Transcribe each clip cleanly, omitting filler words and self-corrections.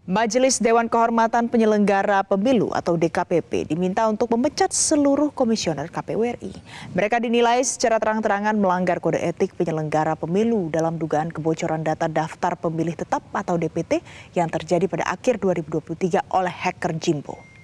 Majelis Dewan Kehormatan Penyelenggara Pemilu atau DKPP diminta untuk memecat seluruh komisioner KPU RI. Mereka dinilai secara terang-terangan melanggar kode etik penyelenggara pemilu dalam dugaan kebocoran data daftar pemilih tetap atau DPT yang terjadi pada akhir 2023 oleh hacker Jimbo.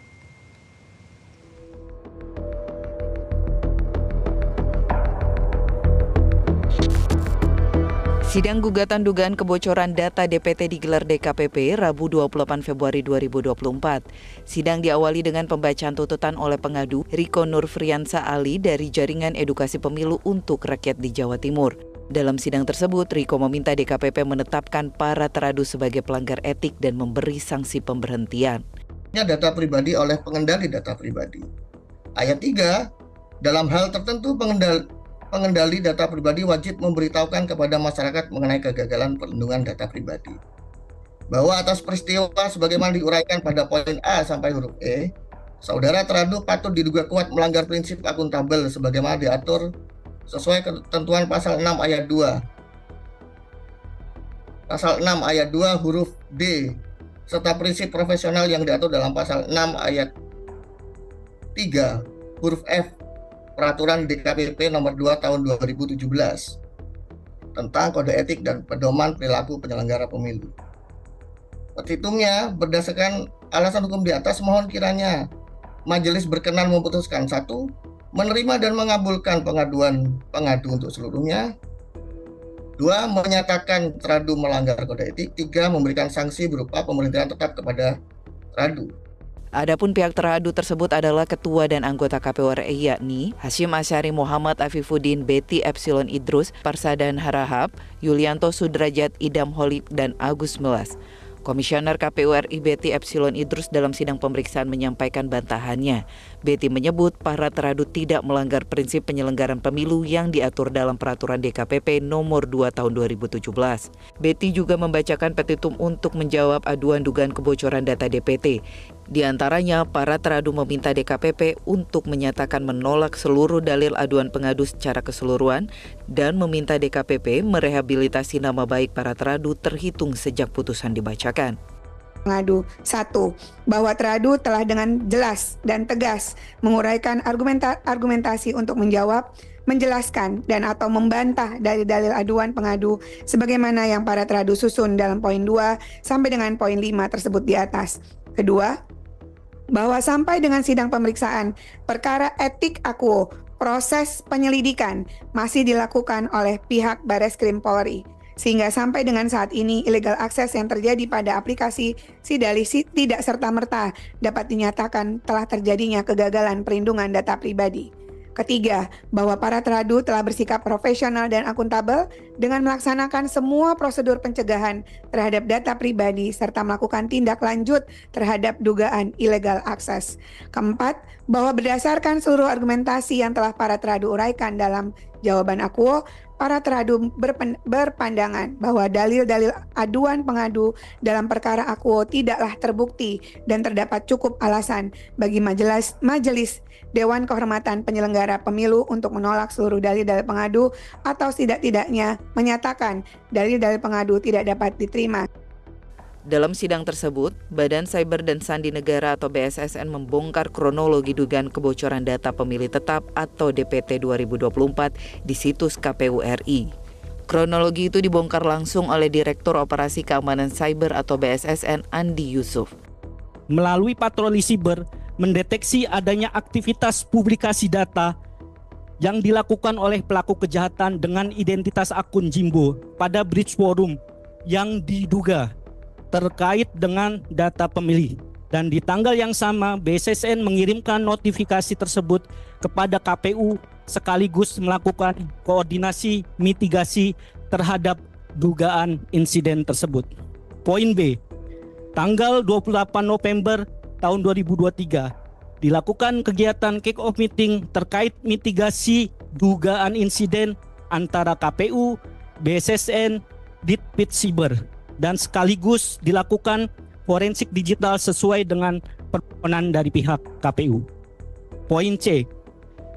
Sidang gugatan dugaan kebocoran data DPT digelar DKPP Rabu 28 Februari 2024. Sidang diawali dengan pembacaan tuntutan oleh pengadu Riko Nurfriansa Ali dari Jaringan Edukasi Pemilu untuk Rakyat di Jawa Timur. Dalam sidang tersebut, Riko meminta DKPP menetapkan para teradu sebagai pelanggar etik dan memberi sanksi pemberhentian. Data pribadi oleh pengendali data pribadi. Ayat 3, dalam hal tertentu pengendali data pribadi wajib memberitahukan kepada masyarakat mengenai kegagalan perlindungan data pribadi. Bahwa atas peristiwa sebagaimana diuraikan pada poin A sampai huruf E, saudara teradu patut diduga kuat melanggar prinsip akuntabel sebagaimana diatur sesuai ketentuan pasal 6 ayat 2. Pasal 6 ayat 2 huruf D, serta prinsip profesional yang diatur dalam pasal 6 ayat 3 huruf F Peraturan DKPP nomor 2 tahun 2017 tentang kode etik dan pedoman perilaku penyelenggara pemilu. Petitumnya berdasarkan alasan hukum di atas, mohon kiranya majelis berkenan memutuskan: 1. Menerima dan mengabulkan pengaduan pengadu untuk seluruhnya. 2. Menyatakan teradu melanggar kode etik. 3. Memberikan sanksi berupa pemberhentian tetap kepada teradu. Adapun pihak teradu tersebut adalah Ketua dan anggota KPU RI yakni Hashim Asyari Muhammad Afifuddin, Betty Epsilon Idrus, Parsadan Harahap, Yulianto Sudrajat, Idam Holib, dan Agus Melas. Komisioner KPU RI Betty Epsilon Idrus dalam sidang pemeriksaan menyampaikan bantahannya. Betty menyebut para teradu tidak melanggar prinsip penyelenggaraan pemilu yang diatur dalam peraturan DKPP nomor 2 tahun 2017. Betty juga membacakan petitum untuk menjawab aduan dugaan kebocoran data DPT. Di antaranya, para teradu meminta DKPP untuk menyatakan menolak seluruh dalil aduan pengadu secara keseluruhan dan meminta DKPP merehabilitasi nama baik para teradu terhitung sejak putusan dibacakan. Pengadu 1. Bahwa teradu telah dengan jelas dan tegas menguraikan argumentasi untuk menjawab, menjelaskan, dan atau membantah dari dalil aduan pengadu sebagaimana yang para teradu susun dalam poin 2 sampai dengan poin 5 tersebut di atas. Kedua, bahwa sampai dengan sidang pemeriksaan perkara etik akuo, proses penyelidikan masih dilakukan oleh pihak Bareskrim Polri. Sehingga sampai dengan saat ini illegal access yang terjadi pada aplikasi Sidalih tidak serta-merta dapat dinyatakan telah terjadinya kegagalan perlindungan data pribadi. Ketiga, bahwa para teradu telah bersikap profesional dan akuntabel dengan melaksanakan semua prosedur pencegahan terhadap data pribadi serta melakukan tindak lanjut terhadap dugaan illegal access. Keempat, bahwa berdasarkan seluruh argumentasi yang telah para teradu uraikan dalam jawaban akuo, para teradu berpandangan bahwa dalil-dalil aduan pengadu dalam perkara akuo tidaklah terbukti dan terdapat cukup alasan bagi Majelis Dewan Kehormatan Penyelenggara Pemilu untuk menolak seluruh dalil-dalil pengadu atau setidak-tidaknya menyatakan dalil-dalil pengadu tidak dapat diterima. Dalam sidang tersebut, Badan Cyber dan Sandi Negara atau BSSN membongkar kronologi dugaan kebocoran data pemilih tetap atau DPT 2024 di situs KPU RI. Kronologi itu dibongkar langsung oleh Direktur Operasi Keamanan Cyber atau BSSN Andi Yusuf. Melalui patroli siber, mendeteksi adanya aktivitas publikasi data yang dilakukan oleh pelaku kejahatan dengan identitas akun Jimbo pada bridge forum yang diduga terkait dengan data pemilih. Dan di tanggal yang sama, BSSN mengirimkan notifikasi tersebut kepada KPU sekaligus melakukan koordinasi mitigasi terhadap dugaan insiden tersebut. Poin B, tanggal 28 November tahun 2023 dilakukan kegiatan kick-off meeting terkait mitigasi dugaan insiden antara KPU, BSSN, Ditpit Siber, dan sekaligus dilakukan forensik digital sesuai dengan permohonan dari pihak KPU. Poin C,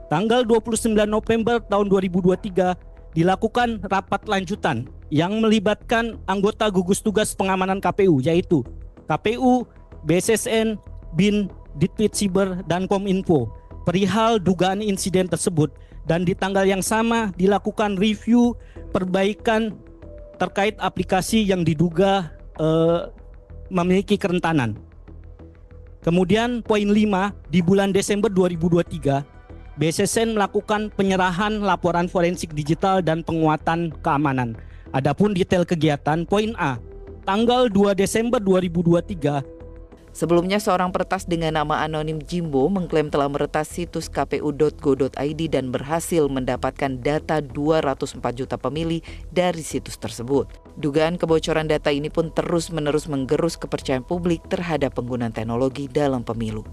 tanggal 29 November tahun 2023 dilakukan rapat lanjutan yang melibatkan anggota gugus tugas pengamanan KPU, yaitu KPU, BSSN, BIN, Ditpit Siber, dan Kominfo perihal dugaan insiden tersebut, dan di tanggal yang sama dilakukan review perbaikan terkait aplikasi yang diduga memiliki kerentanan. Kemudian poin 5, di bulan Desember 2023, BSSN melakukan penyerahan laporan forensik digital dan penguatan keamanan. Adapun detail kegiatan, poin A, tanggal 2 Desember 2023, Sebelumnya, seorang peretas dengan nama anonim Jimbo mengklaim telah meretas situs kpu.go.id dan berhasil mendapatkan data 204 juta pemilih dari situs tersebut. Dugaan kebocoran data ini pun terus-menerus menggerus kepercayaan publik terhadap penggunaan teknologi dalam pemilu.